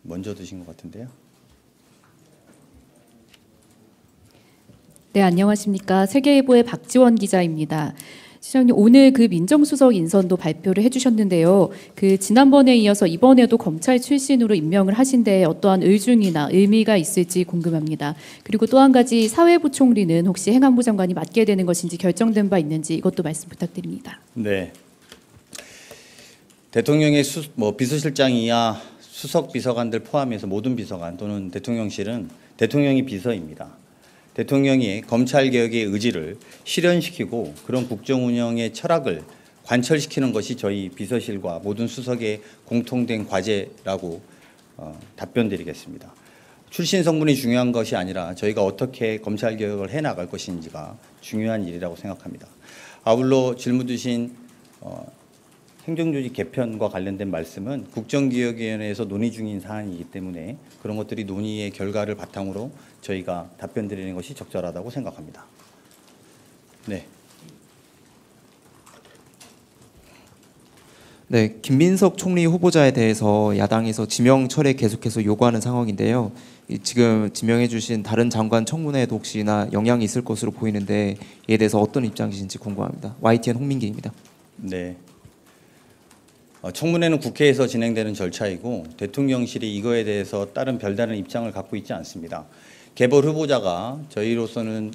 먼저 드신 것 같은데요. 네, 안녕하십니까. 세계일보의 박지원 기자입니다. 시장님, 오늘 그 민정수석 인선도 발표를 해주셨는데요. 그 지난번에 이어서 이번에도 검찰 출신으로 임명을 하신데 어떠한 의중이나 의미가 있을지 궁금합니다. 그리고 또 한 가지 사회부 총리는 혹시 행안부 장관이 맡게 되는 것인지 결정된 바 있는지 이것도 말씀 부탁드립니다. 네. 대통령의 비서실장 이하 수석 비서관들 포함해서 모든 비서관 또는 대통령실은 대통령이 비서입니다. 대통령이 검찰개혁의 의지를 실현시키고 그런 국정운영의 철학을 관철시키는 것이 저희 비서실과 모든 수석의 공통된 과제라고 답변드리겠습니다. 출신 성분이 중요한 것이 아니라 저희가 어떻게 검찰개혁을 해나갈 것인지가 중요한 일이라고 생각합니다. 아울러 질문 주신 행정조직 개편과 관련된 말씀은 국정기획위원회에서 논의 중인 사안이기 때문에 그런 것들이 논의의 결과를 바탕으로 저희가 답변 드리는 것이 적절하다고 생각합니다. 네. 네, 김민석 총리 후보자에 대해서 야당에서 지명 철회 계속해서 요구하는 상황인데요. 지금 지명해 주신 다른 장관 청문회에도 혹시나 영향이 있을 것으로 보이는데 이에 대해서 어떤 입장이신지 궁금합니다. YTN 홍민기입니다. 네. 청문회는 국회에서 진행되는 절차이고 대통령실이 이거에 대해서 다른 별다른 입장을 갖고 있지 않습니다. 개벌 후보자가 저희로서는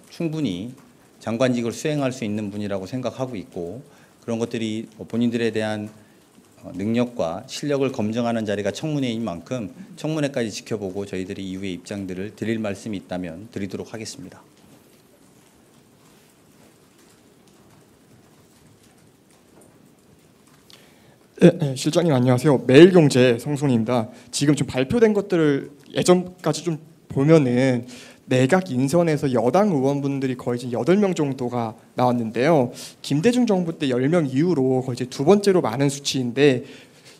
충분히 장관직을 수행할 수 있는 분이라고 생각하고 있고 그런 것들이 본인들에 대한 능력과 실력을 검증하는 자리가 청문회인 만큼 청문회까지 지켜보고 저희들이 이후의 입장들을 드릴 말씀이 있다면 드리도록 하겠습니다. 네, 실장님 안녕하세요. 매일경제 성순입니다. 지금 좀 발표된 것들을 예전까지 좀 보면은 내각 인선에서 여당 의원분들이 거의 이제 8명 정도가 나왔는데요. 김대중 정부 때 10명 이후로 거의 이제 두 번째로 많은 수치인데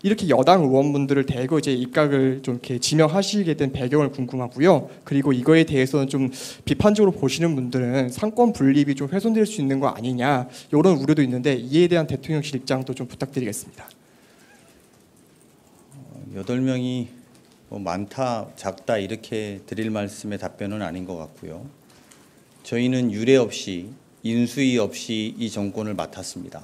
이렇게 여당 의원분들을 대거 이제 입각을 좀 이렇게 지명하시게 된 배경을 궁금하고요. 그리고 이거에 대해서는 좀 비판적으로 보시는 분들은 상권 분립이 좀 훼손될 수 있는 거 아니냐 이런 우려도 있는데 이에 대한 대통령실 입장도 좀 부탁드리겠습니다. 8명이 많다 작다 이렇게 드릴 말씀의 답변은 아닌 것 같고요. 저희는 유례 없이 인수위 없이 이 정권을 맡았습니다.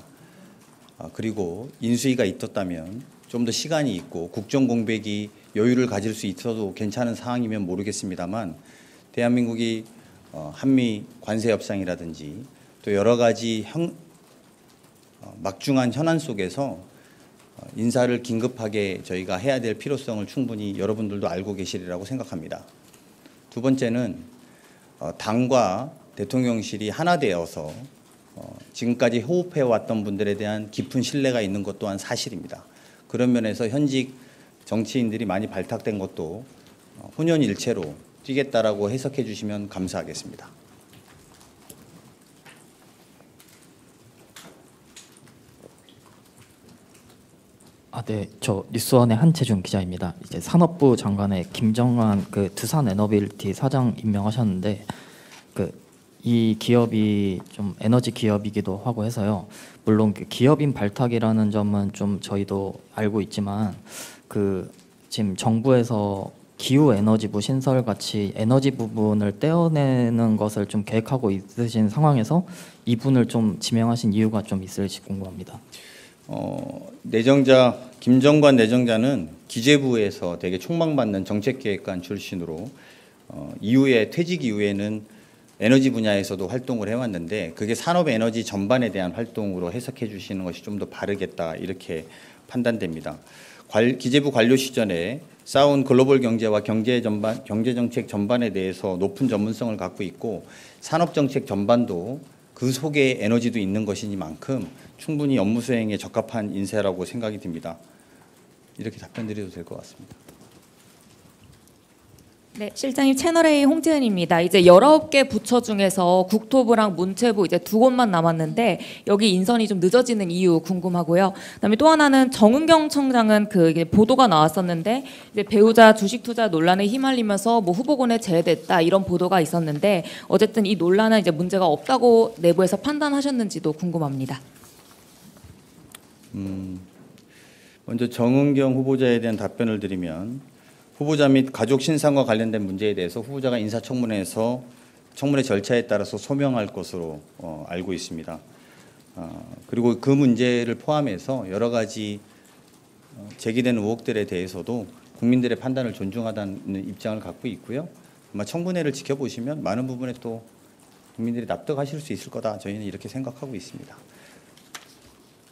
그리고 인수위가 있었다면 좀 더 시간이 있고 국정 공백이 여유를 가질 수 있어도 괜찮은 상황이면 모르겠습니다만 대한민국이 한미 관세 협상이라든지 또 여러 가지 막중한 현안 속에서 인사를 긴급하게 저희가 해야 될 필요성을 충분히 여러분들도 알고 계시리라고 생각합니다. 두 번째는 당과 대통령실이 하나 되어서 지금까지 호흡해왔던 분들에 대한 깊은 신뢰가 있는 것 또한 사실입니다. 그런 면에서 현직 정치인들이 많이 발탁된 것도 혼연일체로 뛰겠다라고 해석해 주시면 감사하겠습니다. 네, 저 뉴스원의 한채준 기자입니다. 이제 산업부 장관에 김정환 그 두산 에너빌리티 사장 임명하셨는데 이 기업이 좀 에너지 기업이기도 하고 해서요. 물론 그 기업인 발탁이라는 점은 좀 저희도 알고 있지만 지금 정부에서 기후 에너지부 신설 같이 에너지 부분을 떼어내는 것을 좀 계획하고 있으신 상황에서 이분을 좀 지명하신 이유가 좀 있을지 궁금합니다. 김정관 내정자는 기재부에서 되게 촉망받는 정책기획관 출신으로 이후에 퇴직 이후에는 에너지 분야에서도 활동을 해왔는데 그게 산업 에너지 전반에 대한 활동으로 해석해 주시는 것이 좀 더 바르겠다 이렇게 판단됩니다. 기재부 관료 시절에 쌓은 글로벌 경제와 경제 정책 전반에 대해서 높은 전문성을 갖고 있고 산업 정책 전반도 그 속에 에너지도 있는 것이니만큼 충분히 업무 수행에 적합한 인사라고 생각이 듭니다. 이렇게 답변드려도 될 것 같습니다. 네, 실장님 채널A 홍지은입니다. 이제 19개 부처 중에서 국토부랑 문체부 이제 2곳만 남았는데 여기 인선이 좀 늦어지는 이유 궁금하고요. 그다음에 또 하나는 정은경 청장은 이게 보도가 나왔었는데 이제 배우자 주식 투자 논란에 휘말리면서 뭐 후보군에 제외됐다 이런 보도가 있었는데 어쨌든 이 논란은 이제 문제가 없다고 내부에서 판단하셨는지도 궁금합니다. 먼저 정은경 후보자에 대한 답변을 드리면 후보자 및 가족 신상과 관련된 문제에 대해서 후보자가 인사청문회에서 청문회 절차에 따라서 소명할 것으로 알고 있습니다. 그리고 그 문제를 포함해서 여러 가지 제기된 의혹들에 대해서도 국민들의 판단을 존중하다는 입장을 갖고 있고요. 아마 청문회를 지켜보시면 많은 부분에 또 국민들이 납득하실 수 있을 거다. 저희는 이렇게 생각하고 있습니다.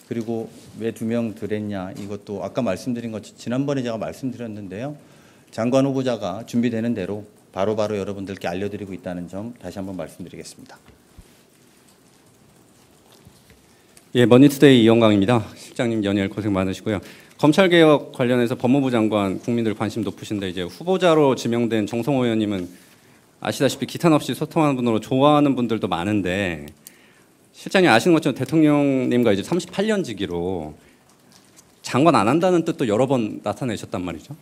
그리고 왜 2명 들었냐, 이것도 아까 말씀드린 것, 지난번에 제가 말씀드렸는데요. 장관 후보자가 준비되는 대로 바로바로 여러분들께 알려드리고 있다는 점 다시 한번 말씀드리겠습니다. 예, 머니투데이 이영광입니다. 실장님 연일 고생 많으시고요. 검찰개혁 관련해서 법무부 장관 국민들 관심 높으신데 이제 후보자로 지명된 정성호 의원님은 아시다시피 기탄 없이 소통하는 분으로 좋아하는 분들도 많은데 실장님 아시는 것처럼 대통령님과 이제 38년 지기로 장관 안 한다는 뜻도 여러 번 나타내셨단 말이죠.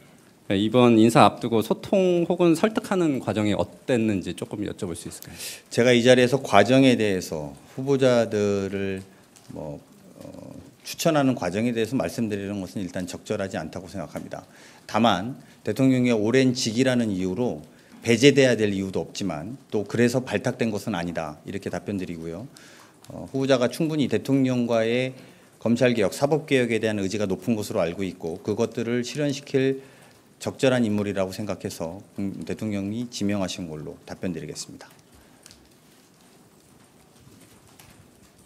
이번 인사 앞두고 소통 혹은 설득하는 과정이 어땠는지 조금 여쭤볼 수 있을까요? 제가 이 자리에서 과정에 대해서 후보자들을 추천하는 과정에 대해서 말씀드리는 것은 일단 적절하지 않다고 생각합니다. 다만 대통령의 오랜 직이라는 이유로 배제돼야 될 이유도 없지만 또 그래서 발탁된 것은 아니다, 이렇게 답변드리고요. 후보자가 충분히 대통령과의 검찰개혁, 사법개혁에 대한 의지가 높은 것으로 알고 있고 그것들을 실현시킬 적절한 인물이라고 생각해서 대통령이 지명하신 걸로 답변드리겠습니다.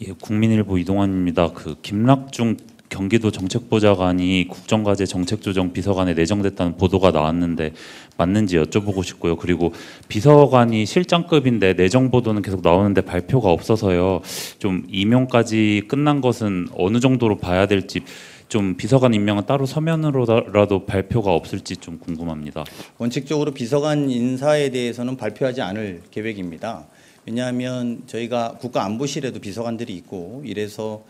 예, 국민일보 이동환입니다. 그 김락중 경기도 정책보좌관이 국정과제 정책조정 비서관에 내정됐다는 보도가 나왔는데 맞는지 여쭤보고 싶고요. 그리고 비서관이 실장급인데 내정 보도는 계속 나오는데 발표가 없어서요. 좀 임용까지 끝난 것은 어느 정도로 봐야 될지, 좀 비서관 임명은 따로 서면으로라도 발표가 없을지 좀 궁금합니다. 원칙적으로 비서관 인사에 대해서는 발표하지 않을 계획입니다. 왜냐하면 저희가 국가안보실에도 비서관들이 있고 이래서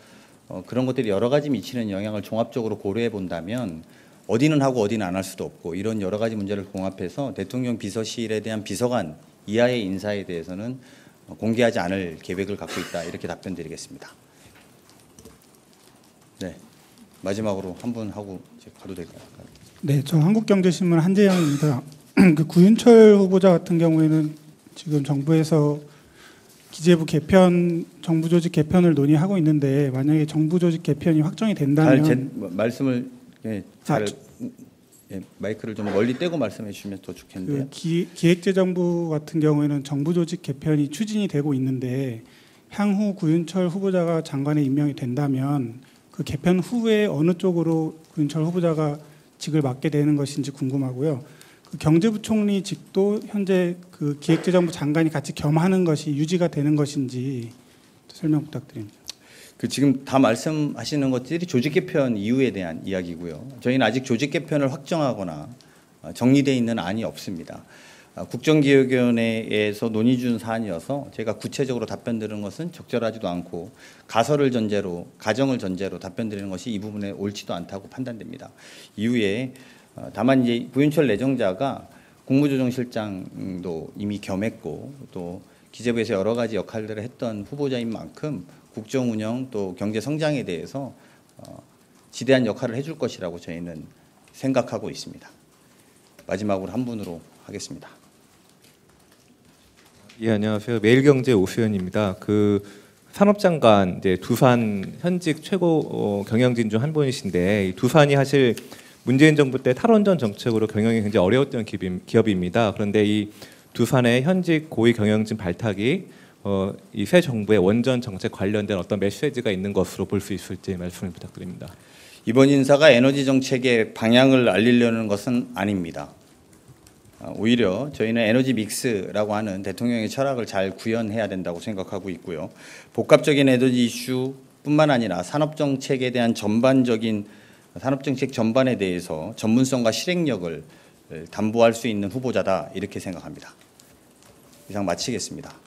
그런 것들이 여러 가지 미치는 영향을 종합적으로 고려해 본다면 어디는 하고 어디는 안 할 수도 없고 이런 여러 가지 문제를 봉합해서 대통령 비서실에 대한 비서관 이하의 인사에 대해서는 공개하지 않을 계획을 갖고 있다, 이렇게 답변드리겠습니다. 네, 마지막으로 한 분 하고 이제 가도 될까요? 네, 저 한국경제신문 한재영입니다. 그 구윤철 후보자 같은 경우에는 지금 정부에서 기재부 개편, 정부 조직 개편을 논의하고 있는데 만약에 정부 조직 개편이 확정이 된다면 말씀을 마이크를 좀 멀리 떼고 말씀해 주시면 더 좋겠는데요. 그 기획재정부 같은 경우에는 정부 조직 개편이 추진이 되고 있는데 향후 구윤철 후보자가 장관에 임명이 된다면 그 개편 후에 어느 쪽으로 구윤철 후보자가 직을 맡게 되는 것인지 궁금하고요. 그 경제부총리 직도 현재 그 기획재정부 장관이 같이 겸하는 것이 유지가 되는 것인지 설명 부탁드립니다. 그 지금 다 말씀하시는 것들이 조직 개편 이유에 대한 이야기고요. 저희는 아직 조직 개편을 확정하거나 정리되어 있는 안이 없습니다. 국정기획위원회에서 논의 중 사안이어서 제가 구체적으로 답변드리는 것은 적절하지도 않고 가정을 전제로 답변드리는 것이 이 부분에 옳지도 않다고 판단됩니다. 이후에 다만 이제 구윤철 내정자가 국무조정실장도 이미 겸했고 또 기재부에서 여러 가지 역할들을 했던 후보자인 만큼 국정 운영 또 경제 성장에 대해서 지대한 역할을 해줄 것이라고 저희는 생각하고 있습니다. 마지막으로 한 분으로 하겠습니다. 예, 안녕하세요. 매일경제 오수연입니다. 그 산업장관 이제 두산 현직 최고 경영진 중 한 분이신데 이 두산이 사실 문재인 정부 때 탈원전 정책으로 경영이 굉장히 어려웠던 기업입니다. 그런데 이 두산의 현직 고위 경영진 발탁이 이 새 정부의 원전 정책 관련된 어떤 메시지가 있는 것으로 볼 수 있을지 말씀을 부탁드립니다. 이번 인사가 에너지 정책의 방향을 알리려는 것은 아닙니다. 오히려 저희는 에너지 믹스라고 하는 대통령의 철학을 잘 구현해야 된다고 생각하고 있고요. 복합적인 에너지 이슈뿐만 아니라 산업정책에 대한 산업정책 전반에 대해서 전문성과 실행력을 담보할 수 있는 후보자다, 이렇게 생각합니다. 이상 마치겠습니다.